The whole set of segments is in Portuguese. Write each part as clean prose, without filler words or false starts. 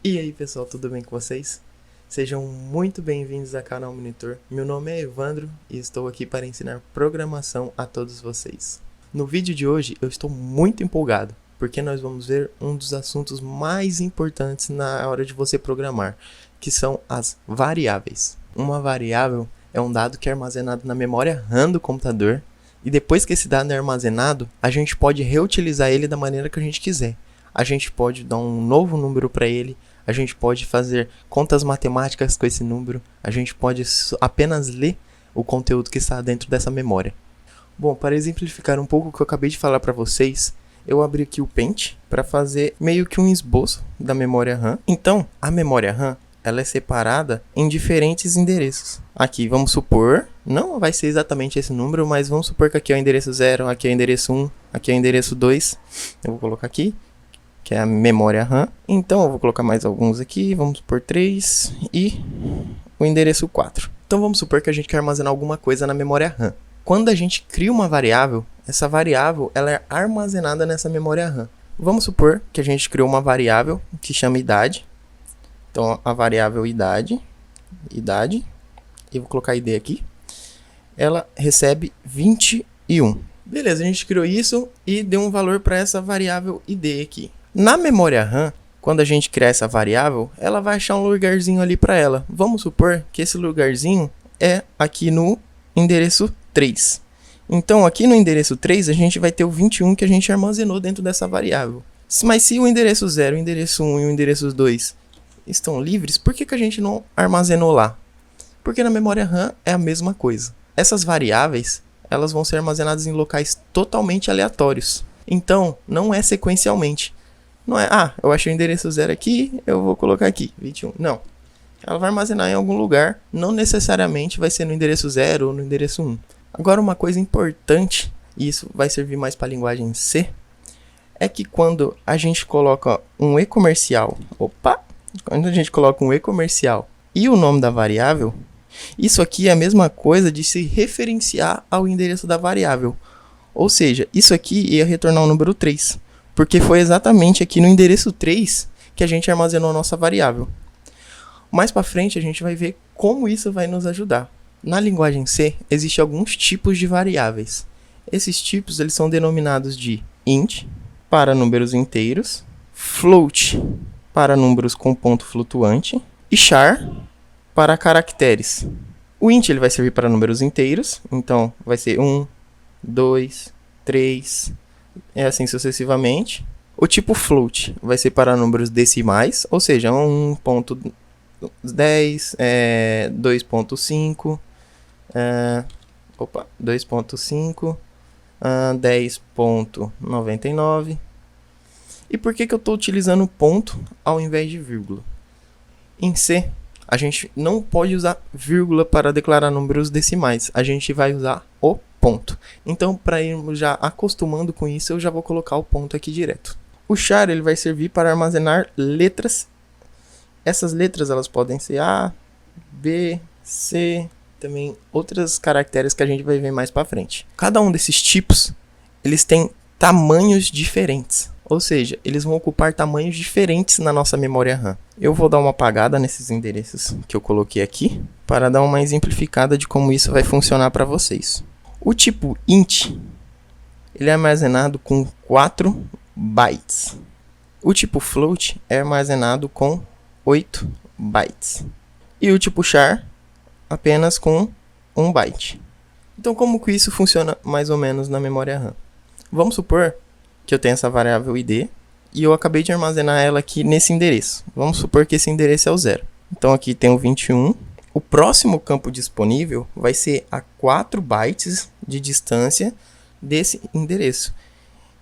E aí pessoal, tudo bem com vocês? Sejam muito bem-vindos ao canal Monitor. Meu nome é Evandro e estou aqui para ensinar programação a todos vocês. No vídeo de hoje eu estou muito empolgado, porque nós vamos ver um dos assuntos mais importantes na hora de você programar, que são as variáveis. Uma variável é um dado que é armazenado na memória RAM do computador, e depois que esse dado é armazenado, a gente pode reutilizar ele da maneira que a gente quiser. A gente pode dar um novo número para ele, a gente pode fazer contas matemáticas com esse número, a gente pode apenas ler o conteúdo que está dentro dessa memória. Bom, para exemplificar um pouco o que eu acabei de falar para vocês, eu abri aqui o Paint para fazer meio que um esboço da memória RAM. Então, a memória RAM ela é separada em diferentes endereços. Aqui, vamos supor, não vai ser exatamente esse número, mas vamos supor que aqui é o endereço 0, aqui é o endereço 1, aqui é o endereço 2. Eu vou colocar aqui, que é a memória RAM. Então eu vou colocar mais alguns aqui, vamos supor 3 e o endereço 4. Então vamos supor que a gente quer armazenar alguma coisa na memória RAM. Quando a gente cria uma variável, essa variável ela é armazenada nessa memória RAM. Vamos supor que a gente criou uma variável que chama idade. Então a variável idade, eu vou colocar id aqui, ela recebe 21. Beleza, a gente criou isso e deu um valor para essa variável id aqui. Na memória RAM, quando a gente criar essa variável, ela vai achar um lugarzinho ali para ela. Vamos supor que esse lugarzinho é aqui no endereço 3. Então, aqui no endereço 3, a gente vai ter o 21 que a gente armazenou dentro dessa variável. Mas se o endereço 0, o endereço 1 e o endereço 2 estão livres, por que a gente não armazenou lá? Porque na memória RAM é a mesma coisa. Essas variáveis, elas vão ser armazenadas em locais totalmente aleatórios. Então, não é sequencialmente. Não é, eu achei o endereço 0 aqui, eu vou colocar aqui, 21. Não. Ela vai armazenar em algum lugar, não necessariamente vai ser no endereço 0 ou no endereço 1. Agora, uma coisa importante, e isso vai servir mais para a linguagem C, é que quando a gente coloca um e-comercial, quando a gente coloca um e-comercial e o nome da variável, isso aqui é a mesma coisa de se referenciar ao endereço da variável. Ou seja, isso aqui ia retornar o número 3. Porque foi exatamente aqui no endereço 3 que a gente armazenou a nossa variável. Mais para frente a gente vai ver como isso vai nos ajudar. Na linguagem C, existem alguns tipos de variáveis. Esses tipos eles são denominados de int, para números inteiros, float, para números com ponto flutuante, e char, para caracteres. O int ele vai servir para números inteiros, então vai ser 1, 2, 3... é assim sucessivamente. O tipo float vai ser para números decimais, ou seja, 1.10, 2.5, 2.5, 10.99. E por que eu estou utilizando ponto ao invés de vírgula? Em C, a gente não pode usar vírgula para declarar números decimais. A gente vai usar o ponto. Então, para irmos já acostumando com isso, eu já vou colocar o ponto aqui direto. O char ele vai servir para armazenar letras. Essas letras elas podem ser A, B, C, também outros caracteres que a gente vai ver mais para frente. Cada um desses tipos, eles têm tamanhos diferentes. Ou seja, eles vão ocupar tamanhos diferentes na nossa memória RAM. Eu vou dar uma apagada nesses endereços que eu coloquei aqui, para dar uma exemplificada de como isso vai funcionar para vocês. O tipo int, ele é armazenado com 4 bytes. O tipo float é armazenado com 8 bytes. E o tipo char, apenas com 1 byte. Então, como que isso funciona mais ou menos na memória RAM? Vamos supor que eu tenho essa variável id e eu acabei de armazenar ela aqui nesse endereço. Vamos supor que esse endereço é o 0. Então, aqui tem o 21. O próximo campo disponível vai ser a 4 bytes de distância desse endereço.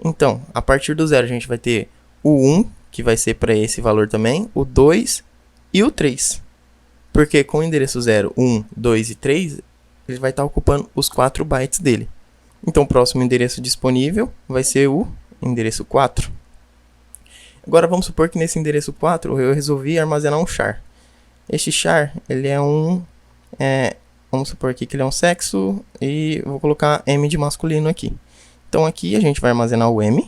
Então, a partir do 0 a gente vai ter o 1, que vai ser para esse valor também, o 2 e o 3. Porque com o endereço 0, 1, 2 e 3, ele vai estar ocupando os 4 bytes dele. Então, o próximo endereço disponível vai ser o endereço 4. Agora, vamos supor que nesse endereço 4 eu resolvi armazenar um char. Este char, ele é vamos supor aqui que ele é um sexo e vou colocar M de masculino aqui. Então aqui a gente vai armazenar o M.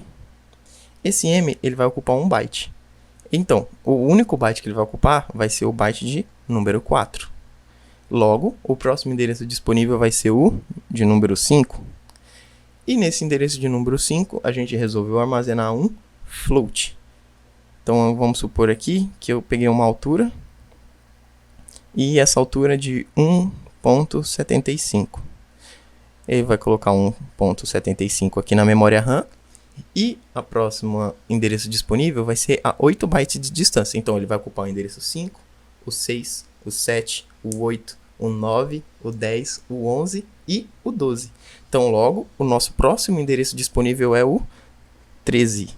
Esse M ele vai ocupar 1 byte. Então, o único byte que ele vai ocupar vai ser o byte de número 4. Logo, o próximo endereço disponível vai ser o de número 5. E nesse endereço de número 5, a gente resolveu armazenar um float. Então, vamos supor aqui que eu peguei uma altura. E essa altura é de 1.75. Ele vai colocar 1.75 aqui na memória RAM. E a próxima endereço disponível vai ser a 8 bytes de distância. Então, ele vai ocupar o endereço 5, o 6, o 7, o 8, o 9, o 10, o 11 e o 12. Então, logo, o nosso próximo endereço disponível é o 13.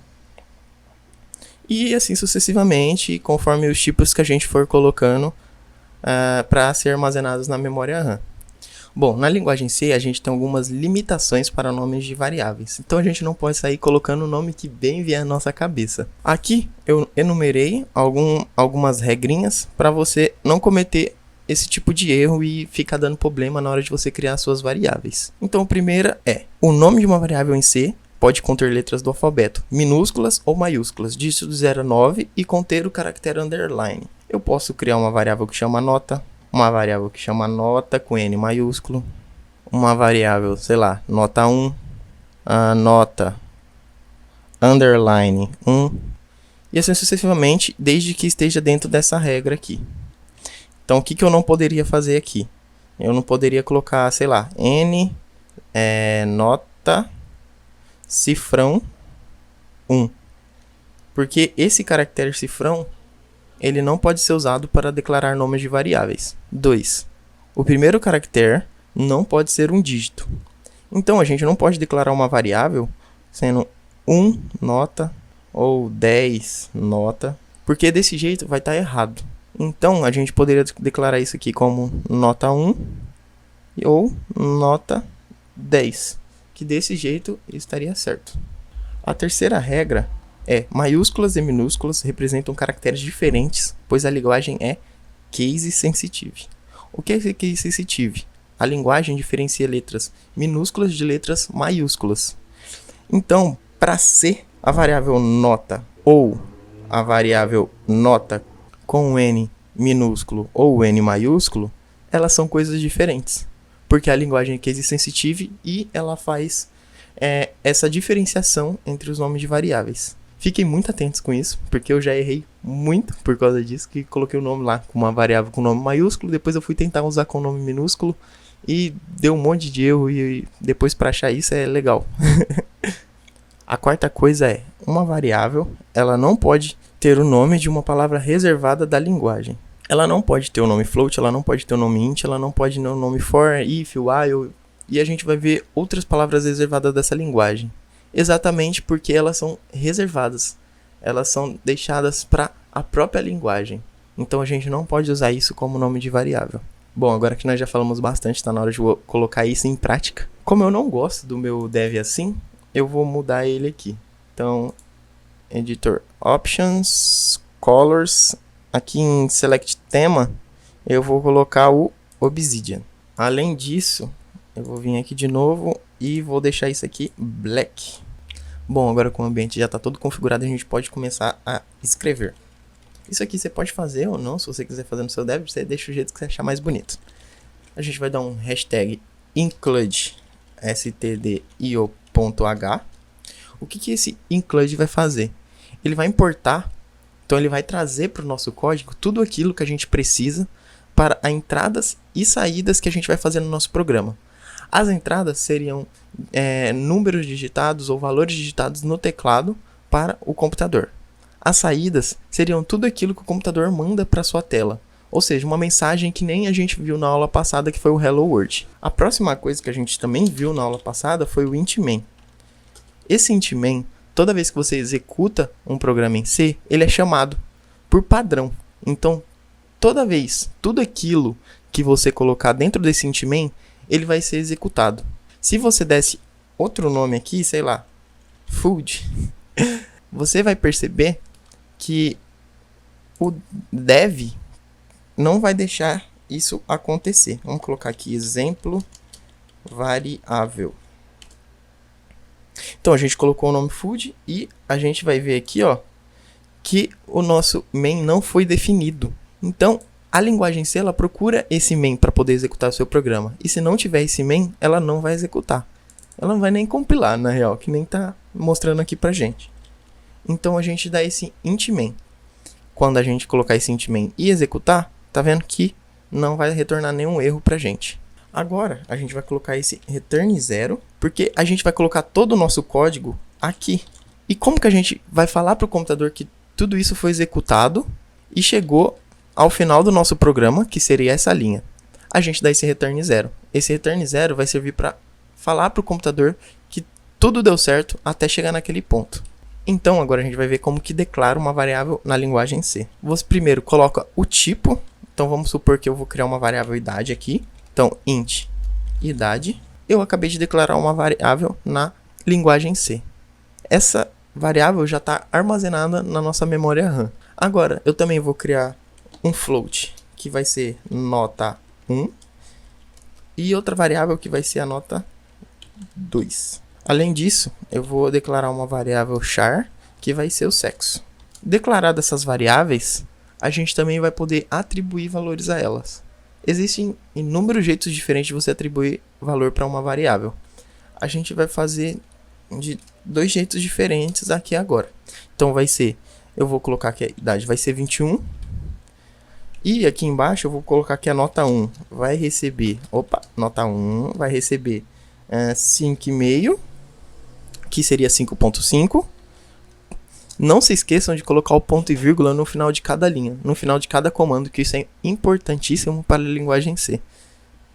E assim sucessivamente, conforme os tipos que a gente for colocando para ser armazenados na memória RAM. Bom, na linguagem C a gente tem algumas limitações para nomes de variáveis. Então a gente não pode sair colocando o nome que bem vier à nossa cabeça. Aqui eu enumerei algumas regrinhas para você não cometer esse tipo de erro e ficar dando problema na hora de você criar suas variáveis. Então a primeira é: o nome de uma variável em C pode conter letras do alfabeto, minúsculas ou maiúsculas, dígito 0 a 9 e conter o caractere underline. Eu posso criar uma variável que chama nota, uma variável que chama nota com N maiúsculo, uma variável, sei lá, nota 1, a nota underline 1, e assim sucessivamente, desde que esteja dentro dessa regra aqui. Então, o que eu não poderia fazer aqui? Eu não poderia colocar, sei lá, N nota cifrão 1, porque esse caractere cifrão ele não pode ser usado para declarar nomes de variáveis. 2. O primeiro caractere não pode ser um dígito. Então, a gente não pode declarar uma variável sendo 1 nota ou 10 nota, porque desse jeito vai estar errado. Então, a gente poderia declarar isso aqui como nota 1 ou nota 10, que desse jeito estaria certo. A terceira regra é: maiúsculas e minúsculas representam caracteres diferentes, pois a linguagem é case sensitive. O que é case sensitive? A linguagem diferencia letras minúsculas de letras maiúsculas. Então, para C, a variável nota ou a variável nota com N minúsculo ou N maiúsculo, elas são coisas diferentes, porque a linguagem é case sensitive e ela faz essa diferenciação entre os nomes de variáveis. Fiquem muito atentos com isso, porque eu já errei muito por causa disso, que coloquei o nome lá com uma variável com nome maiúsculo, depois eu fui tentar usar com nome minúsculo e deu um monte de erro, e depois para achar isso é legal. A quarta coisa é: uma variável, ela não pode ter o nome de uma palavra reservada da linguagem. Ela não pode ter o nome float, ela não pode ter o nome int, ela não pode ter o nome for, if, while, e a gente vai ver outras palavras reservadas dessa linguagem. Exatamente porque elas são reservadas, elas são deixadas para a própria linguagem. Então a gente não pode usar isso como nome de variável. Bom, agora que nós já falamos bastante, está na hora de colocar isso em prática. Como eu não gosto do meu dev assim, eu vou mudar ele aqui. Então, editor options, colors, aqui em select tema, eu vou colocar o Obsidian. Além disso, eu vou vir aqui de novo e vou deixar isso aqui black. Bom, agora que o ambiente já está todo configurado, a gente pode começar a escrever. Isso aqui você pode fazer ou não, se você quiser fazer no seu dev, você deixa o jeito que você achar mais bonito. A gente vai dar um hashtag include stdio.h. O que esse include vai fazer? Ele vai importar, então ele vai trazer para o nosso código tudo aquilo que a gente precisa para as entradas e saídas que a gente vai fazer no nosso programa. As entradas seriam números digitados ou valores digitados no teclado para o computador. As saídas seriam tudo aquilo que o computador manda para sua tela, ou seja, uma mensagem que nem a gente viu na aula passada, que foi o Hello World. A próxima coisa que a gente também viu na aula passada foi o int main. Esse int main, toda vez que você executa um programa em C, ele é chamado por padrão. Então, toda vez, tudo aquilo que você colocar dentro desse int main, ele vai ser executado. Se você desse outro nome aqui, sei lá, food, você vai perceber que o dev não vai deixar isso acontecer. Vamos colocar aqui exemplo variável. Então a gente colocou o nome food e a gente vai ver aqui, ó, que o nosso main não foi definido. Então, a linguagem C, ela procura esse main para poder executar o seu programa. E se não tiver esse main, ela não vai executar. Ela não vai nem compilar, na real, que nem tá mostrando aqui pra gente. Então, a gente dá esse int main. Quando a gente colocar esse int main e executar, tá vendo que não vai retornar nenhum erro pra gente. Agora, a gente vai colocar esse return 0, porque a gente vai colocar todo o nosso código aqui. E como que a gente vai falar para o computador que tudo isso foi executado e chegou ao final do nosso programa, que seria essa linha? A gente dá esse return 0. Esse return 0 vai servir para falar para o computador que tudo deu certo até chegar naquele ponto. Então, agora a gente vai ver como que declara uma variável na linguagem C. Você primeiro coloca o tipo. Então, vamos supor que eu vou criar uma variável idade aqui. Então, int idade. Eu acabei de declarar uma variável na linguagem C. Essa variável já está armazenada na nossa memória RAM. Agora, eu também vou criar um float, que vai ser nota 1. E outra variável que vai ser a nota 2. Além disso, eu vou declarar uma variável char, que vai ser o sexo. Declaradas essas variáveis, a gente também vai poder atribuir valores a elas. Existem inúmeros jeitos diferentes de você atribuir valor para uma variável. A gente vai fazer de 2 jeitos diferentes aqui agora. Então vai ser, eu vou colocar que a idade vai ser 21. E aqui embaixo eu vou colocar que a nota 1 vai receber, nota 1 vai receber 5,5, que seria 5.5. Não se esqueçam de colocar o ponto e vírgula no final de cada linha, no final de cada comando, que isso é importantíssimo para a linguagem C.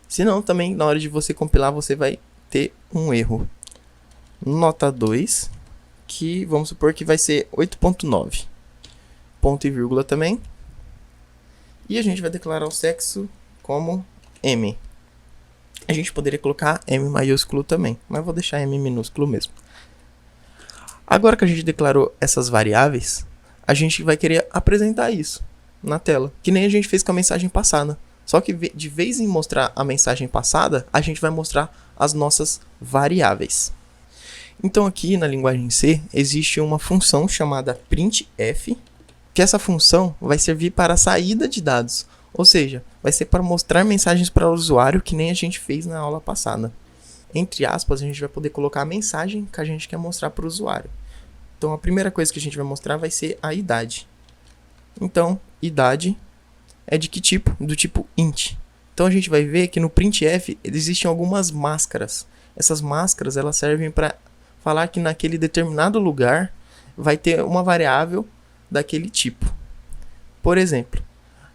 Senão também na hora de você compilar você vai ter um erro. Nota 2, que vamos supor que vai ser 8.9. Ponto e vírgula também. E a gente vai declarar o sexo como M. A gente poderia colocar M maiúsculo também, mas vou deixar M minúsculo mesmo. Agora que a gente declarou essas variáveis, a gente vai querer apresentar isso na tela, que nem a gente fez com a mensagem passada. Só que de vez em mostrar a mensagem passada, a gente vai mostrar as nossas variáveis. Então aqui na linguagem C existe uma função chamada printf, que essa função vai servir para a saída de dados, ou seja, vai ser para mostrar mensagens para o usuário, que nem a gente fez na aula passada. Entre aspas, a gente vai poder colocar a mensagem que a gente quer mostrar para o usuário. Então a primeira coisa que a gente vai mostrar vai ser a idade. Então, idade é de que tipo? Do tipo int. Então a gente vai ver que no printf existem algumas máscaras. Essas máscaras elas servem para falar que naquele determinado lugar vai ter uma variável daquele tipo. Por exemplo,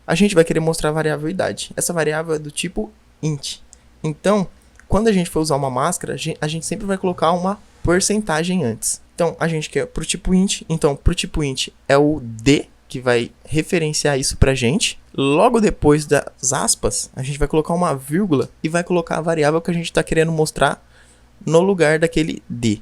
a gente vai querer mostrar a variável idade. Essa variável é do tipo int. Então, quando a gente for usar uma máscara, a gente sempre vai colocar uma porcentagem antes. Então, a gente quer para o tipo int. Então, para o tipo int é o D, que vai referenciar isso para a gente. Logo depois das aspas, a gente vai colocar uma vírgula e vai colocar a variável que a gente está querendo mostrar no lugar daquele D.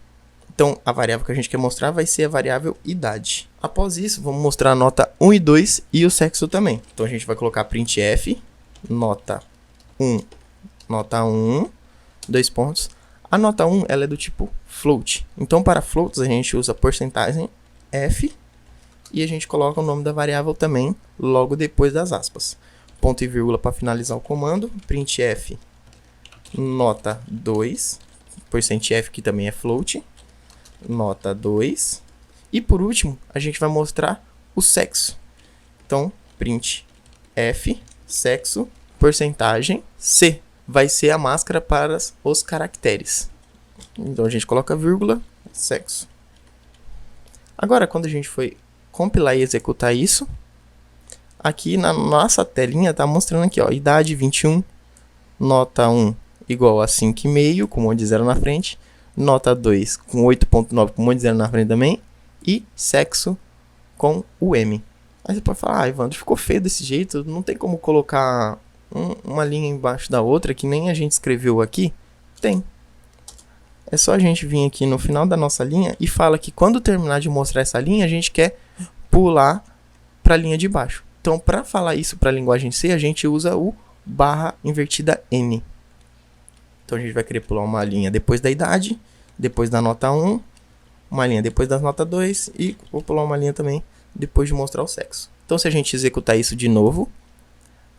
Então, a variável que a gente quer mostrar vai ser a variável idade. Após isso, vamos mostrar a nota 1 e 2 e o sexo também. Então, a gente vai colocar printf, nota 1, 2 pontos. A nota 1 ela é do tipo float. Então, para floats, a gente usa porcentagem f e a gente coloca o nome da variável também logo depois das aspas. Ponto e vírgula para finalizar o comando. Printf, nota 2, %f que também é float. Nota 2. E por último, a gente vai mostrar o sexo. Então, print f, sexo, porcentagem C. Vai ser a máscara para os caracteres. Então, a gente coloca vírgula, sexo. Agora, quando a gente for compilar e executar isso, aqui na nossa telinha está mostrando aqui, ó, idade 21, nota 1 igual a 5,5, com um monte de zero na frente. Nota 2 com 8.9 com um monte de zero na frente também. E sexo com o M. Aí você pode falar, Evandro, ficou feio desse jeito. Não tem como colocar uma linha embaixo da outra, que nem a gente escreveu aqui. Tem. É só a gente vir aqui no final da nossa linha e fala que quando terminar de mostrar essa linha, a gente quer pular para a linha de baixo. Então, para falar isso para a linguagem C, a gente usa o barra invertida N. Então, a gente vai querer pular uma linha depois da idade, depois da nota 1, uma linha depois da nota 2 e vou pular uma linha também depois de mostrar o sexo. Então, se a gente executar isso de novo,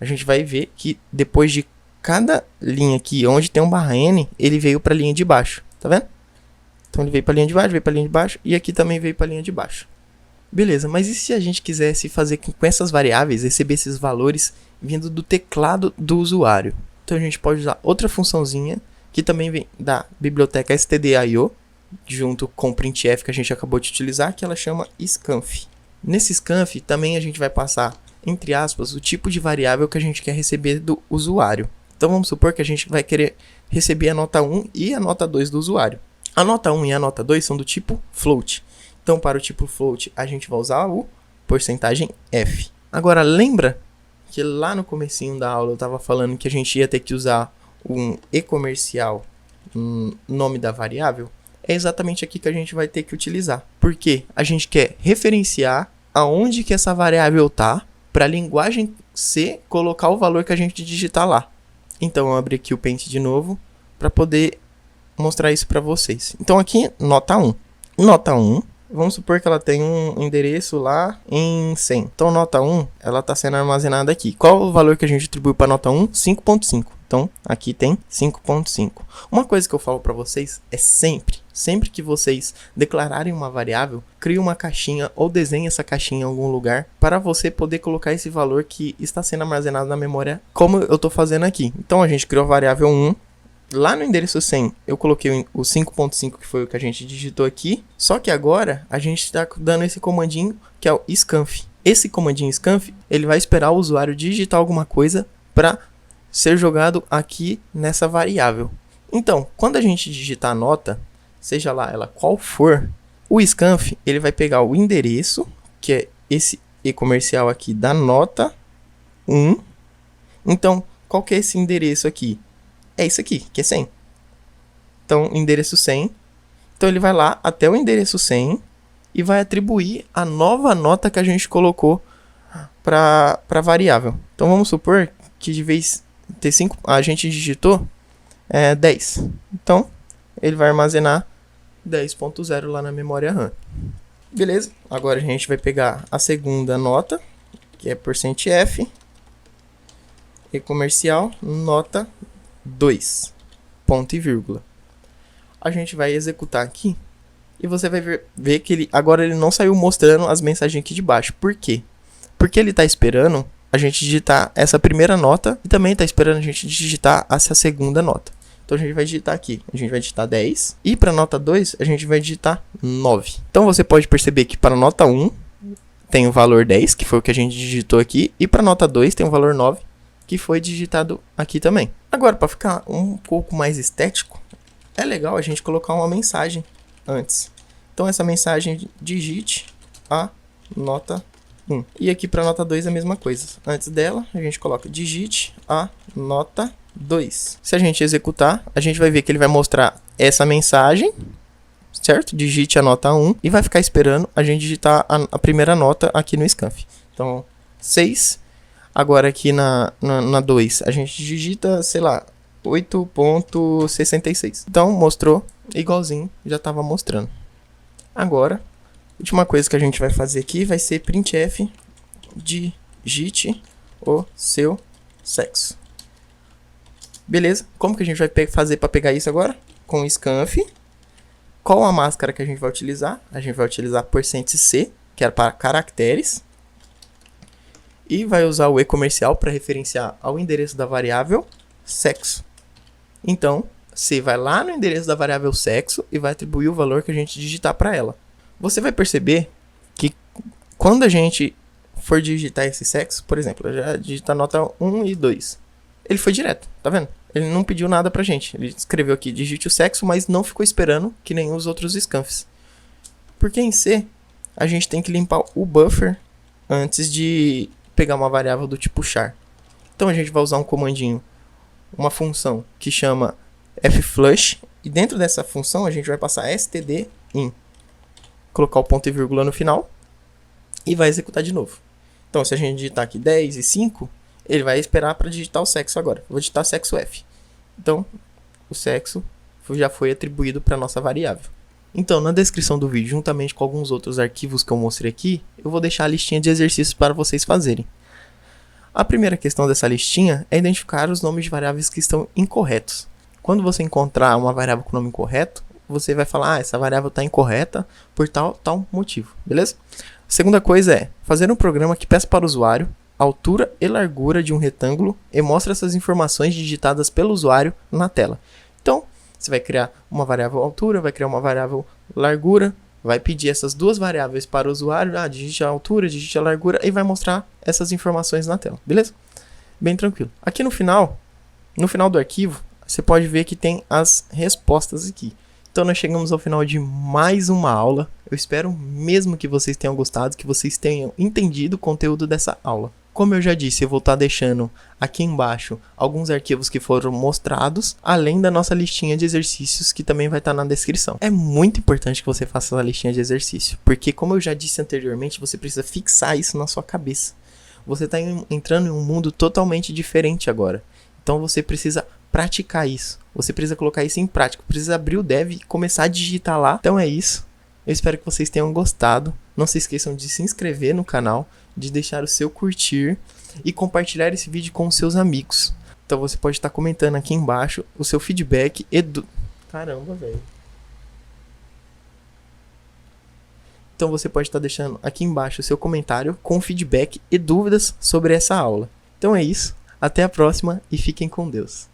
a gente vai ver que depois de cada linha aqui, onde tem um barra N, ele veio para a linha de baixo. Tá vendo? Então, ele veio para a linha de baixo, veio para a linha de baixo, e aqui também veio para a linha de baixo. Beleza, mas e se a gente quisesse fazer com essas variáveis, receber esses valores vindo do teclado do usuário? Então, a gente pode usar outra funçãozinha, que também vem da biblioteca stdio, junto com o printf que a gente acabou de utilizar, que ela chama scanf. Nesse scanf, também a gente vai passar, entre aspas, o tipo de variável que a gente quer receber do usuário. Então, vamos supor que a gente vai querer receber a nota 1 e a nota 2 do usuário. A nota 1 e a nota 2 são do tipo float. Então, para o tipo float, a gente vai usar o porcentagem %f. Agora, lembra que lá no comecinho da aula eu estava falando que a gente ia ter que usar um e-comercial, nome da variável? É exatamente aqui que a gente vai ter que utilizar. Porque a gente quer referenciar aonde que essa variável está para a linguagem C colocar o valor que a gente digitar lá. Então, eu abri aqui o Paint de novo para poder mostrar isso para vocês. Então, aqui, nota 1. Nota 1. Vamos supor que ela tem um endereço lá em 100. Então, nota 1, ela está sendo armazenada aqui. Qual o valor que a gente atribuiu para nota 1? 5.5. Então, aqui tem 5.5. Uma coisa que eu falo para vocês é sempre que vocês declararem uma variável, crie uma caixinha ou desenhe essa caixinha em algum lugar para você poder colocar esse valor que está sendo armazenado na memória, como eu estou fazendo aqui. Então, a gente criou a variável 1. Lá no endereço 100, eu coloquei o 5.5, que foi o que a gente digitou aqui. Só que agora, a gente está dando esse comandinho, que é o scanf. Esse comandinho scanf, ele vai esperar o usuário digitar alguma coisa para ser jogado aqui nessa variável. Então, quando a gente digitar a nota, seja lá ela qual for, o scanf, ele vai pegar o endereço, que é esse e-comercial aqui da nota 1. Então, qual que é esse endereço aqui? É isso aqui, que é 100. Então, endereço 100. Então, ele vai lá até o endereço 100 e vai atribuir a nova nota que a gente colocou para a variável. Então, vamos supor que de vez ter 5, a gente digitou 10. Então, ele vai armazenar 10.0 lá na memória RAM. Beleza? Agora, a gente vai pegar a segunda nota, que é %f, e-comercial, nota 2, ponto e vírgula. A gente vai executar aqui e você vai ver que ele não saiu mostrando as mensagens aqui de baixo. Por quê? Porque ele está esperando a gente digitar essa primeira nota e também está esperando a gente digitar essa segunda nota. Então a gente vai digitar aqui, a gente vai digitar 10 e para a nota 2 a gente vai digitar 9. Então você pode perceber que para a nota 1 tem o valor 10, que foi o que a gente digitou aqui, e para a nota 2 tem o valor 9, que foi digitado aqui também. Agora, para ficar um pouco mais estético, é legal a gente colocar uma mensagem antes. Então, essa mensagem digite a nota 1. E aqui para a nota 2 é a mesma coisa. Antes dela, a gente coloca digite a nota 2. Se a gente executar, a gente vai ver que ele vai mostrar essa mensagem, certo? Digite a nota 1 e vai ficar esperando a gente digitar a primeira nota aqui no scanf. Então, 6. Agora aqui na 2, a gente digita, sei lá, 8.66. Então, mostrou igualzinho, já estava mostrando. Agora, a última coisa que a gente vai fazer aqui vai ser printf digite o seu sexo. Beleza? Como que a gente vai fazer para pegar isso agora? Com o scanf. Qual a máscara que a gente vai utilizar? A gente vai utilizar %c, que é para caracteres. E vai usar o e-comercial para referenciar ao endereço da variável sexo. Então, C vai lá no endereço da variável sexo e vai atribuir o valor que a gente digitar para ela. Você vai perceber que quando a gente for digitar esse sexo, por exemplo, eu já digito a nota 1 e 2. Ele foi direto, tá vendo? Ele não pediu nada pra gente. Ele escreveu aqui, digite o sexo, mas não ficou esperando que nem os outros scanfs. Porque em C, a gente tem que limpar o buffer antes de pegar uma variável do tipo char. Então a gente vai usar um comandinho, uma função que chama fflush, e dentro dessa função a gente vai passar stdin, colocar o ponto e vírgula no final e vai executar de novo. Então se a gente digitar aqui 10 e 5, ele vai esperar para digitar o sexo agora. Eu vou digitar sexo f. Então o sexo já foi atribuído para nossa variável. Então, na descrição do vídeo, juntamente com alguns outros arquivos que eu mostrei aqui, eu vou deixar a listinha de exercícios para vocês fazerem. A primeira questão dessa listinha é identificar os nomes de variáveis que estão incorretos. Quando você encontrar uma variável com nome incorreto, você vai falar, essa variável está incorreta por tal motivo, beleza? A segunda coisa é fazer um programa que peça para o usuário a altura e largura de um retângulo e mostra essas informações digitadas pelo usuário na tela. Então, você vai criar uma variável altura, vai criar uma variável largura, vai pedir essas duas variáveis para o usuário, digite a altura, digite a largura e vai mostrar essas informações na tela, beleza? Bem tranquilo. Aqui no final do arquivo, você pode ver que tem as respostas aqui. Então nós chegamos ao final de mais uma aula. Eu espero mesmo que vocês tenham gostado, que vocês tenham entendido o conteúdo dessa aula. Como eu já disse, eu vou estar deixando aqui embaixo alguns arquivos que foram mostrados, além da nossa listinha de exercícios que também vai estar na descrição. É muito importante que você faça essa listinha de exercício, porque como eu já disse anteriormente, você precisa fixar isso na sua cabeça. Você está entrando em um mundo totalmente diferente agora. Então você precisa praticar isso. Você precisa colocar isso em prática. Precisa abrir o Dev e começar a digitar lá. Então é isso. Eu espero que vocês tenham gostado. Não se esqueçam de se inscrever no canal, de deixar o seu curtir e compartilhar esse vídeo com os seus amigos. Então você pode estar comentando aqui embaixo o seu feedback Caramba, velho. Então você pode estar deixando aqui embaixo o seu comentário com feedback e dúvidas sobre essa aula. Então é isso. Até a próxima e fiquem com Deus.